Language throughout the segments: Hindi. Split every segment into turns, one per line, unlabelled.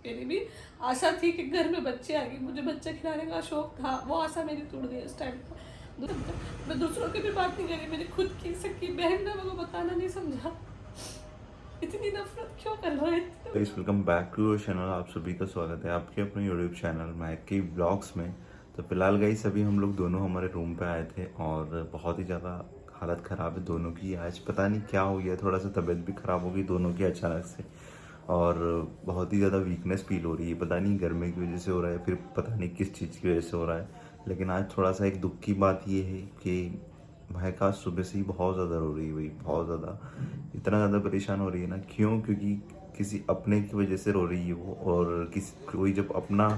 मेरी भी आशा थी कि घर में बच्चे आएंगे, मुझे बच्चे खिलाने का शौक था, वो आशा मेरी टूट गई उस टाइम पर। मैं दूसरों की भी बात नहीं करी, मेरी खुद की सकी बहन ने मेरे को बताना नहीं समझा। इतनी नफरत क्यों कर रहा है?
Guys welcome back to your channel. आप सभी का स्वागत है आपके अपने यूट्यूब चैनल महक की ब्लॉग्स में। तो फिलहाल गाइस अभी हम लोग दोनों हमारे रूम पे आए थे और बहुत ही ज़्यादा हालत ख़राब है दोनों की। आज पता नहीं क्या हो गया, थोड़ा सा तबीयत भी ख़राब हो गई दोनों की अचानक से, और बहुत ही ज़्यादा वीकनेस फील हो रही है। पता नहीं गर्मी की वजह से हो रहा है, फिर पता नहीं किस चीज़ की वजह से हो रहा है। लेकिन आज थोड़ा सा एक दुख की बात ये है कि महक आज सुबह से ही बहुत ज़्यादा रो रही है भाई, बहुत ज़्यादा, इतना ज़्यादा परेशान हो रही है ना। क्यों? क्योंकि किसी अपने की वजह से रो रही है वो, और किसी कोई जब अपना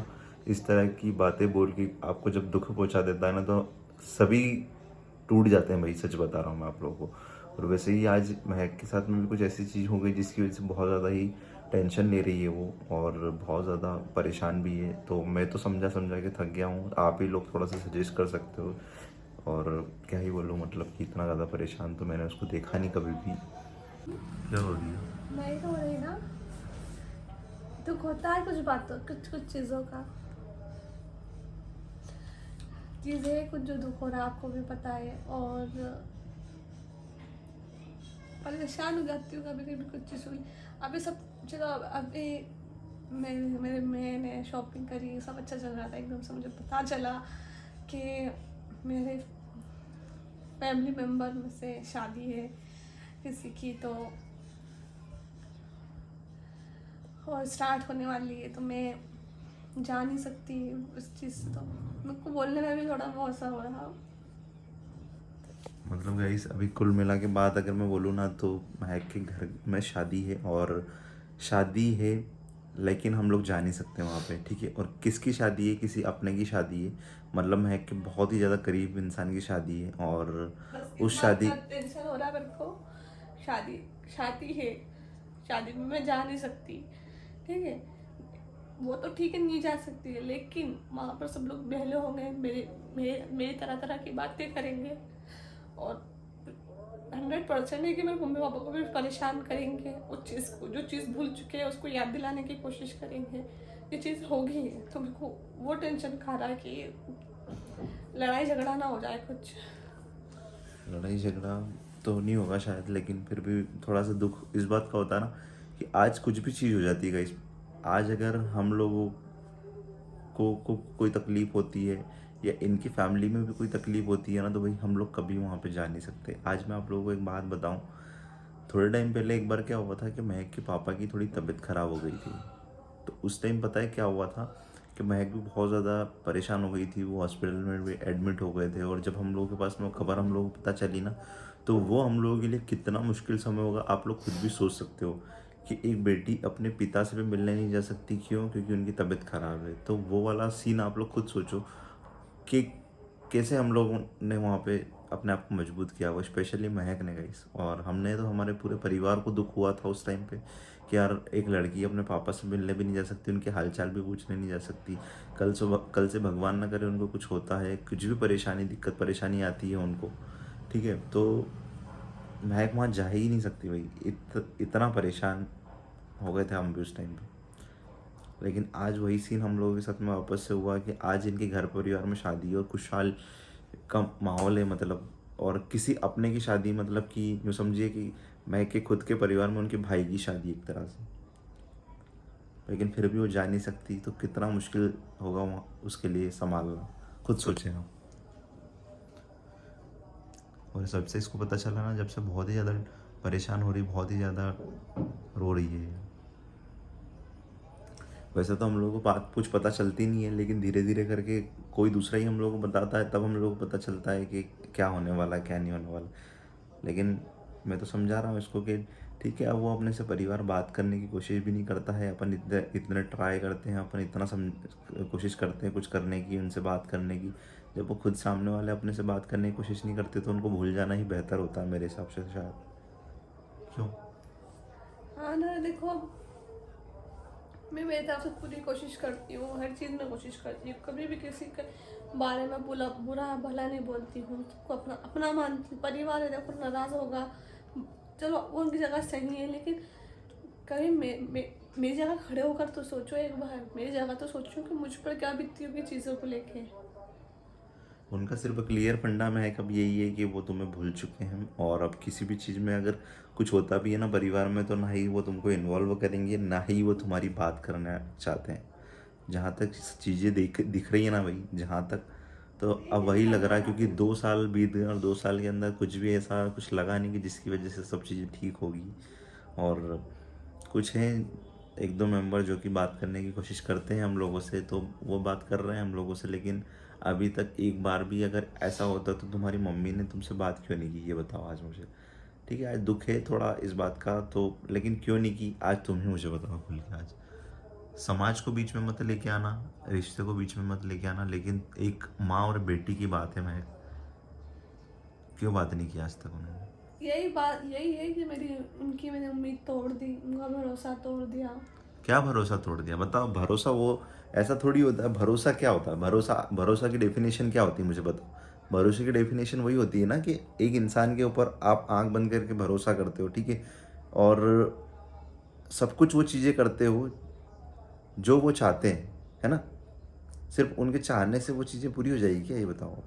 इस तरह की बातें बोल के आपको जब दुख पहुंचा देता है ना, तो सभी टूट जाते हैं भाई, सच बता रहा हूँ मैं आप लोगों को। और वैसे ही आज महक के साथ में भी कुछ ऐसी चीज़ हो गई जिसकी वजह से बहुत ज़्यादा ही टेंशन ले रही है वो, और बहुत ज़्यादा परेशान भी है। तो मैं तो समझा समझा के थक गया हूँ, आप ही लोग थोड़ा सा सजेस्ट कर सकते हो। और क्या ही बोलूँ, मतलब कि इतना ज़्यादा परेशान तो मैंने उसको देखा नहीं कभी भी। क्या हो रही है?
नहीं रो रही ना, दुख होता है कुछ बातों, कुछ कुछ चीज़ों का। चीज़ें कुछ जो दुख हो रहा है आपको भी पता है, और परेशान हो जाती हूँ कभी कभी कुछ चीज़ हुई। अभी सब चलो, अभी मैंने शॉपिंग करी, सब अच्छा चल रहा था। एकदम से मुझे पता चला कि मेरे फैमिली मेम्बर में से शादी है किसी की, तो और स्टार्ट होने वाली है, तो मैं जा नहीं सकती उस चीज़ से। तो मेरे को बोलने में भी थोड़ा बहुत सा हो रहा।
मतलब गाइस अभी कुल मिला के बात अगर मैं बोलूँ ना, तो महक के घर में शादी है, और शादी है लेकिन हम लोग जा नहीं सकते वहाँ पे, ठीक है। और किसकी शादी है? किसी अपने की शादी है, मतलब महक के बहुत ही ज़्यादा करीब इंसान की शादी है। और
बस इस
उस
बात
शादी
का टेंशन हो रहा है मेरे को। शादी शादी है, शादी में मैं जा नहीं सकती, ठीक है। वो तो ठीक है, नहीं जा सकती है, लेकिन वहाँ पर सब लोग बहले होंगे, मेरे मेरे मेरी तरह तरह की बातें करेंगे, और 100% है कि मेरे मम्मी पापा को भी परेशान करेंगे। उस चीज़ को, जो चीज़ भूल चुके हैं उसको याद दिलाने की कोशिश करेंगे। ये चीज़ होगी, तो मेरे को वो टेंशन खा रहा है कि लड़ाई झगड़ा ना हो जाए कुछ।
लड़ाई झगड़ा तो नहीं होगा शायद, लेकिन फिर भी थोड़ा सा दुख इस बात का होता है ना कि आज कुछ भी चीज़ हो जाती है गाइस। आज अगर हम लोगों को कोई तकलीफ होती है या इनकी फैमिली में भी कोई तकलीफ होती है ना, तो भाई हम लोग कभी वहाँ पे जा नहीं सकते। आज मैं आप लोगों को एक बात बताऊँ, थोड़े टाइम पहले एक बार क्या हुआ था कि महक के पापा की थोड़ी तबीयत ख़राब हो गई थी। तो उस टाइम पता है क्या हुआ था कि महक भी बहुत ज़्यादा परेशान हो गई थी, वो हॉस्पिटल में भी एडमिट हो गए थे। और जब हम लोगों के पास में वो खबर हम लोगों को पता चली ना, तो वो हम लोगों के लिए कितना मुश्किल समय होगा आप लोग खुद भी सोच सकते हो कि एक बेटी अपने पिता से भी मिलने नहीं जा सकती। क्यों? क्योंकि उनकी तबीयत ख़राब है। तो वो वाला सीन आप लोग खुद सोचो कि कैसे हम लोगों ने वहाँ पे अपने आप को मजबूत किया, वो स्पेशली महक ने गाइस। और हमने तो, हमारे पूरे परिवार को दुख हुआ था उस टाइम पे कि यार एक लड़की अपने पापा से मिलने भी नहीं जा सकती, उनके हालचाल भी पूछने नहीं जा सकती। कल से भगवान ना करे उनको कुछ होता है, कुछ भी परेशानी दिक्कत परेशानी आती है उनको, ठीक है, तो महक वहाँ जा ही नहीं सकती भाई। इतना परेशान हो गए थे हम भी उस टाइम पे। लेकिन आज वही सीन हम लोगों के साथ में वापस से हुआ कि आज इनके घर परिवार में शादी है और खुशहाल का माहौल है, मतलब। और किसी अपने की शादी, मतलब कि जो समझिए कि मैं के खुद के परिवार में उनके भाई की शादी एक तरह से, लेकिन फिर भी वो जा नहीं सकती। तो कितना मुश्किल होगा वहाँ उसके लिए संभालना, खुद सोचें आप। और सबसे इसको पता चला ना, जब से बहुत ही ज़्यादा परेशान हो रही, बहुत ही ज़्यादा रो रही है। वैसे तो हम लोगों को बात कुछ पता चलती नहीं है, लेकिन धीरे धीरे करके कोई दूसरा ही हम लोगों को बताता है, तब हम लोगों को पता चलता है कि क्या होने वाला है क्या नहीं होने वाला। लेकिन मैं तो समझा रहा हूँ इसको कि ठीक है, अब वो अपने से परिवार बात करने की कोशिश भी नहीं करता है। अपन इतने इतने ट्राई करते हैं, अपन इतना कोशिश करते हैं कुछ करने की, उनसे बात करने की। जब वो खुद सामने वाले अपने से बात करने की कोशिश नहीं करते, तो उनको भूल जाना ही बेहतर होता है मेरे हिसाब से शायद। क्यों?
हाँ ना, देखो, मैं मेरी तरफ से पूरी कोशिश करती हूँ, हर चीज़ में कोशिश करती हूँ, कभी भी किसी के बारे में बुरा भला नहीं बोलती हूँ। सबको अपना अपना मानती हूँ। परिवार है, देखो नाराज़ होगा, चलो वो उनकी जगह सही है, लेकिन कभी मेरी जगह खड़े होकर तो सोचो एक बार, मेरी जगह तो सोचो कि मुझ पर क्या बीतती होगी चीज़ों को लेके।
उनका सिर्फ क्लियर फंडा में है कब यही है कि वो तुम्हें भूल चुके हैं, और अब किसी भी चीज़ में अगर कुछ होता भी है ना परिवार में, तो ना ही वो तुमको इन्वॉल्व करेंगे, ना ही वो तुम्हारी बात करना चाहते हैं। जहाँ तक चीज़ें दिख रही है ना भाई, जहाँ तक, तो अब वही लग रहा है, क्योंकि 2 साल बीत गए और 2 साल के अंदर कुछ भी ऐसा कुछ लगा नहीं कि जिसकी वजह से सब चीज़ें ठीक होगी। और कुछ हैं एक दो मेंबर जो कि बात करने की कोशिश करते हैं हम लोगों से, तो वो बात कर रहे हैं हम लोगों से, लेकिन अभी तक एक बार भी अगर ऐसा होता तो तुम्हारी मम्मी ने तुमसे बात क्यों नहीं की, ये बताओ आज मुझे। ठीक है, आज दुख है थोड़ा इस बात का तो, लेकिन क्यों नहीं की आज तुम ही मुझे बताओ खुल के आज। समाज को बीच में मत लेके आना, रिश्ते को बीच में मत लेके आना, लेकिन एक माँ और बेटी की बात है, मैं क्यों बात नहीं की आज तक उन्होंने।
यही बात, यही है कि मैंने उम्मीद तोड़ दी, उनका भरोसा तोड़ दिया।
क्या भरोसा तोड़ दिया, बताओ। भरोसा वो ऐसा थोड़ी होता है, भरोसा क्या होता है, भरोसा भरोसा की डेफिनेशन क्या होती है मुझे बताओ। भरोसे की डेफिनेशन वही होती है ना कि एक इंसान के ऊपर आप आंख बंद करके भरोसा करते हो, ठीक है, और सब कुछ वो चीज़ें करते हो जो वो चाहते हैं, है ना। सिर्फ उनके चाहने से वो चीज़ें पूरी हो जाएगी क्या, ये बताओ।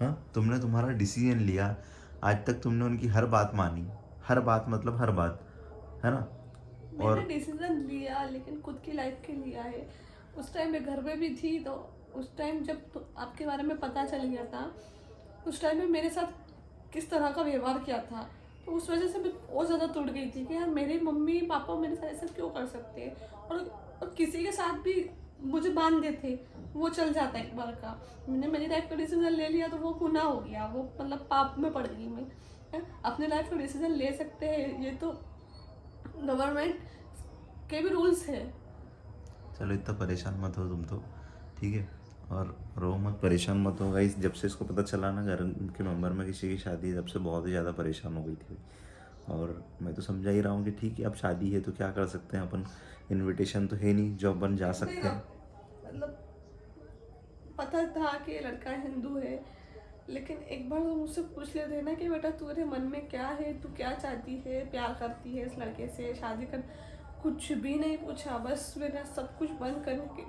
हाँ, तुमने तुम्हारा डिसीजन लिया, आज तक तुमने उनकी हर बात मानी, हर बात मतलब हर बात, है ना।
मैंने
और
डिसीजन लिया लेकिन खुद की लाइफ के लिया है। उस टाइम मैं घर में भी थी, तो उस टाइम जब तो आपके बारे में पता चल गया था, उस टाइम में मेरे साथ किस तरह का व्यवहार किया था, तो उस वजह से मैं और ज़्यादा टूट गई थी कि यार मेरे मम्मी पापा मेरे साथ ऐसा क्यों कर सकते हैं। और किसी के साथ भी मुझे बांध देते, वो चल जाता एक बार का। मैंने मेरी लाइफ का डिसीजन ले लिया तो वो गुनाह हो गया, वो मतलब पाप में पड़ गई मैं। अपने लाइफ का डिसीजन ले सकते हैं, ये तो गवर्नमेंट के भी रूल्स है।
चलो इतना परेशान मत हो तुम तो, ठीक है, और रो मत, परेशान मत हो गाइस। जब से इसको पता चला ना घर के मेंबर में किसी की शादी है, तब से बहुत ही ज़्यादा परेशान हो गई थी। और मैं तो समझा ही रहा हूँ कि ठीक है अब शादी है तो क्या कर सकते हैं अपन, इनविटेशन तो है नहीं जो अपन जा सकते हैं।
मतलब पता था कि ये लड़का हिंदू है, लेकिन एक बार तो मुझसे पूछ लेते ना कि बेटा तेरे मन में क्या है, तू क्या चाहती है, प्यार करती है इस लड़के से, शादी कर। कुछ भी नहीं पूछा, बस मैंने सब कुछ बंद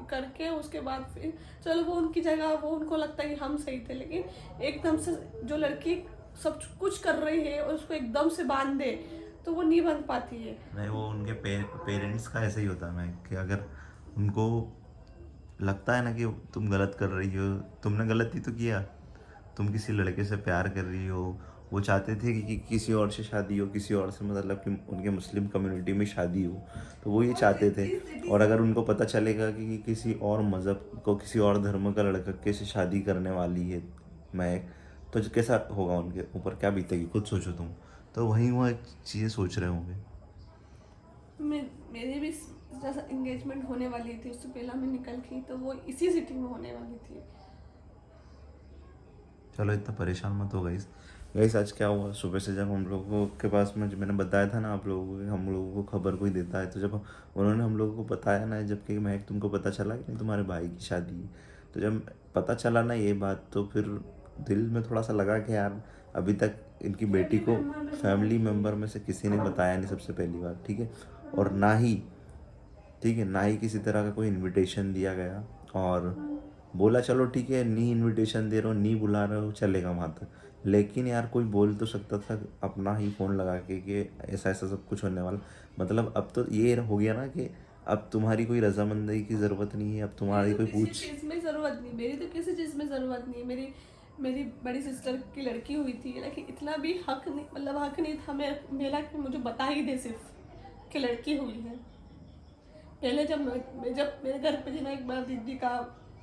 करके उसके बाद फिर चलो वो उनकी जगह, वो उनको लगता है कि हम सही थे, लेकिन एकदम से जो लड़की सब कुछ कर रही है और उसको एकदम से बांध दे तो वो नहीं बन पाती है।
नहीं, वो उनके पेरेंट्स का ऐसा ही होता है ना कि अगर उनको लगता है ना कि तुम गलत कर रही हो, तुमने गलती तो किया, तुम किसी लड़के से प्यार कर रही हो, वो चाहते थे कि किसी और से शादी हो, किसी और से मतलब कि उनके मुस्लिम कम्युनिटी में शादी हो, तो वो ये चाहते थे। और अगर उनको पता चलेगा कि किसी और मज़हब को, किसी और धर्म का लड़के से शादी करने वाली है महक, तो कैसा होगा उनके ऊपर, क्या बीतेगी, खुद सोचो तुम। तो वहीं वो एक चीज़ें सोच रहे होंगे।
मेरी भी जैसा एंगेजमेंट होने वाली थी, उससे पहला मैं निकल गई, तो वो इसी सिटी में होने वाली थी।
चलो इतना परेशान मत हो गाइस। गाइस आज क्या हुआ, सुबह से जब हम लोगों के पास में, जो मैंने बताया था ना आप लोगों को, हम लोगों को खबर कोई देता है, तो जब उन्होंने हम लोगों को बताया ना, जबकि महक तुमको पता चला कि नहीं तुम्हारे भाई की शादी है, तो जब पता चला ना ये बात, तो फिर दिल में थोड़ा सा लगा कि यार अभी तक इनकी बेटी को फैमिली मेम्बर में से किसी ने बताया नहीं, सबसे पहली बार, ठीक है, और ना ही, ठीक है, ना ही किसी तरह का कोई इनविटेशन दिया गया। और बोला चलो ठीक है, नहीं इनविटेशन दे रहे हो, नहीं बुला रहे हो, चलेगा वहाँ तक, लेकिन यार कोई बोल तो सकता था अपना ही फ़ोन लगा के कि ऐसा ऐसा सब कुछ होने वाला। मतलब अब तो ये हो गया ना कि अब तुम्हारी कोई रजामंदी की ज़रूरत नहीं है, अब तुम्हारी कोई
किसी
पूछ।
चीज़ में ज़रूरत नहीं, मेरी तो किसी चीज़ में ज़रूरत नहीं। मेरी बड़ी सिस्टर की लड़की हुई थी, लेकिन इतना भी हक नहीं, मतलब हक नहीं था मेरा कि मुझे बता ही दे सिर्फ कि लड़की हुई है। पहले जब मेरे घर पे ना एक बार दीदी का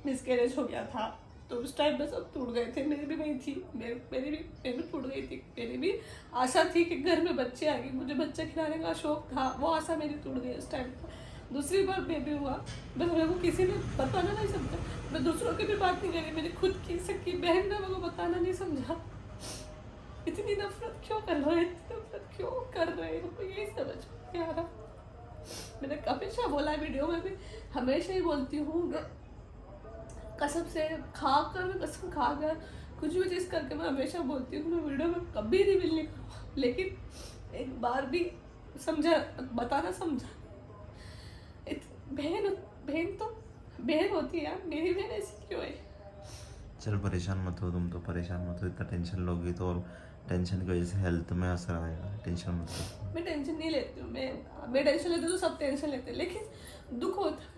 मिसकैरेज हो गया था, तो उस टाइम में सब टूट गए थे। मेरी भी नहीं थी, मैं भी टूट गई थी। मेरी भी आशा थी कि घर में बच्चे आएंगे, मुझे बच्चे खिलाने का शौक था, वो आशा मेरी टूट गई उस टाइम पर। दूसरी बार बेबी हुआ, बस मेरे को किसी ने बताना नहीं समझा। मैं दूसरों की भी बात नहीं करी, मेरी खुद की सकी बहन ने मेरे को बताना नहीं समझा। इतनी नफरत क्यों कर रहे हैं, इतनी नफरत क्यों कर रहे हैं, मुझे यही समझ में नहीं आ रहा। मैंने हमेशा बोला है, वीडियो में भी हमेशा ही बोलती हूँ, कसम से खाकर, मैं कसम खाकर कुछ भी चीज़ करके मैं हमेशा बोलती हूँ, मैं वीडियो में कभी रिवील नहीं करूँगा, लेकिन एक बार भी समझा, बताना समझा। बहन होती है यार, मेरी बहन ऐसी क्यों है?
चल परेशान मत हो, तुम तो परेशान मत हो, इतना टेंशन लोगी तो और टेंशन की वजह से हेल्थ में असर आएगा, टेंशन मत लो।
मैं टेंशन नहीं लेती हूँ, मैं टेंशन लेती हूँ तो सब टेंशन लेते हैं, लेकिन दुख होता है।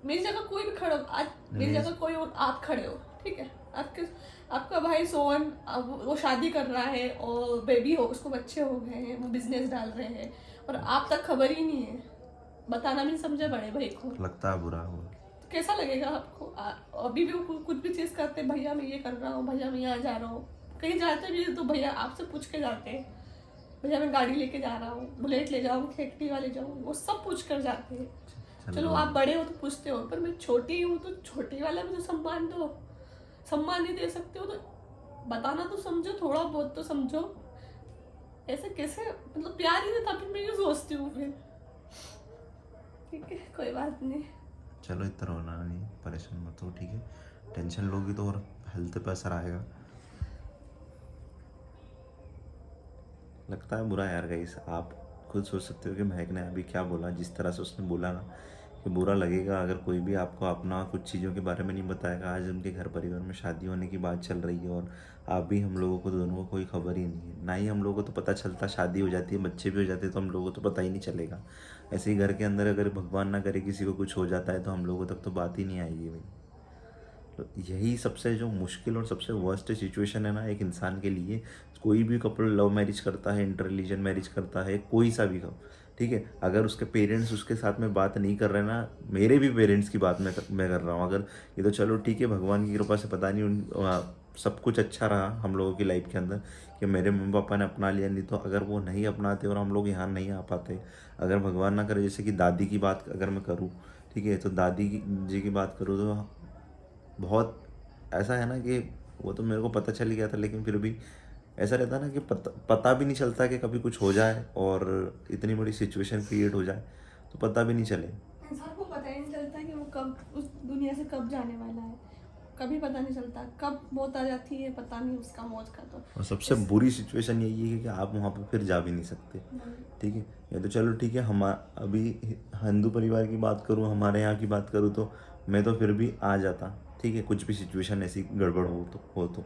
मेरी जगह कोई भी खड़ा हो, आज मेरी
नहीं।
जगह कोई और आप खड़े हो, ठीक है, आपके आपका भाई सोहन, अब वो शादी कर रहा है और बेबी हो, उसको बच्चे हो गए हैं, वो बिजनेस डाल रहे हैं और आप तक खबर ही नहीं है, बताना भी नहीं समझा बड़े भाई को,
लगता है बुरा हो।
तो कैसा लगेगा आपको? अभी भी वो कुछ भी चीज़ करते, भैया मैं ये कर रहा हूँ, भैया मैं यहाँ जा रहा हूँ, कहीं जाते भी हैं तो भैया आपसे पूछ के जाते हैं, भैया मैं गाड़ी लेके जा रहा हूँ, बुलेट ले जाऊँ, एक्टिवा ले जाऊँ, वो सब पूछ कर जाते हैं। चलो आप बड़े हो तो पूछते हो, पर मैं छोटी हूँ तो छोटी वाला भी तो सम्मान दो, सम्मान नहीं दे सकते हो तो बताना तो समझो, थोड़ा बहुत तो समझो। ऐसे कैसे, मतलब प्यार ही नहीं था, फिर मैं यूँ सोचती हूँ फिर। ठीक है, कोई बात नहीं।
चलो इतना रोना नहीं, परेशान मत हो, ठीक है। टेंशन लोगी तो और हेल्थ पे असर आएगा। लगता है बुरा यार गाइस, आप खुद सोच सकते हो कि महक ने अभी क्या बोला, जिस तरह से उसने बोला ना कि बुरा लगेगा अगर कोई भी आपको अपना कुछ चीज़ों के बारे में नहीं बताएगा। आज उनके घर परिवार में शादी होने की बात चल रही है और आप भी, हम लोगों को तो दोनों को कोई खबर ही नहीं है, ना ही हम लोगों को तो पता चलता, शादी हो जाती है, बच्चे भी हो जाते हैं तो हम लोगों को तो पता ही नहीं चलेगा। ऐसे ही घर के अंदर अगर भगवान ना करे किसी को कुछ हो जाता है तो हम लोगों तक तो बात ही नहीं आएगी भाई। तो यही सबसे जो मुश्किल और सबसे वर्स्ट सिचुएशन है ना एक इंसान के लिए। कोई भी कपल लव मैरिज करता है, इंटर रिलीजन मैरिज करता है, कोई सा भी कप, ठीक है, अगर उसके पेरेंट्स उसके साथ में बात नहीं कर रहे ना, मेरे भी पेरेंट्स की बात मैं कर रहा हूँ, अगर ये तो चलो ठीक है, भगवान की कृपा से पता नहीं सब कुछ अच्छा रहा हम लोगों की लाइफ के अंदर कि मेरे मम्मी पापा ने अपना लिया, नहीं तो अगर वो नहीं अपनाते और हम लोग यहाँ नहीं आ पाते, अगर भगवान ना करे, जैसे कि दादी की बात अगर मैं करूँ, ठीक है, तो दादी जी की बात करूँ तो बहुत ऐसा है ना कि वो तो मेरे को पता चल गया था, लेकिन फिर भी ऐसा रहता ना कि पता भी नहीं चलता कि कभी कुछ हो जाए और इतनी बड़ी सिचुएशन क्रिएट हो जाए तो पता भी नहीं चले।
इंसान को पता ही नहीं चलता कि वो कब उस दुनिया से कब जाने वाला है, कभी पता नहीं चलता, कब मौत आ जाती है पता नहीं उसका, मौत का तो।
और सबसे बुरी सिचुएशन यही है कि आप वहाँ पे फिर जा भी नहीं सकते, ठीक है। ये तो चलो ठीक है, हम अभी हिंदू परिवार की बात करूँ, हमारे यहाँ की बात करूँ तो मैं तो फिर भी आ जाता, ठीक है, कुछ भी सिचुएशन ऐसी गड़बड़ हो तो।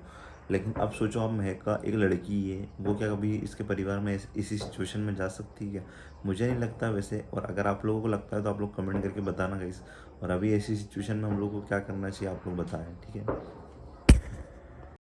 लेकिन अब सोचो, आप महक का एक लड़की है, वो क्या कभी इसके परिवार में इसी सिचुएशन में जा सकती है क्या? मुझे नहीं लगता वैसे। और अगर आप लोगों को लगता है तो आप लोग कमेंट करके बताना गाइस। और अभी ऐसी सिचुएशन में हम लोग को क्या करना चाहिए आप लोग बताएं, ठीक है।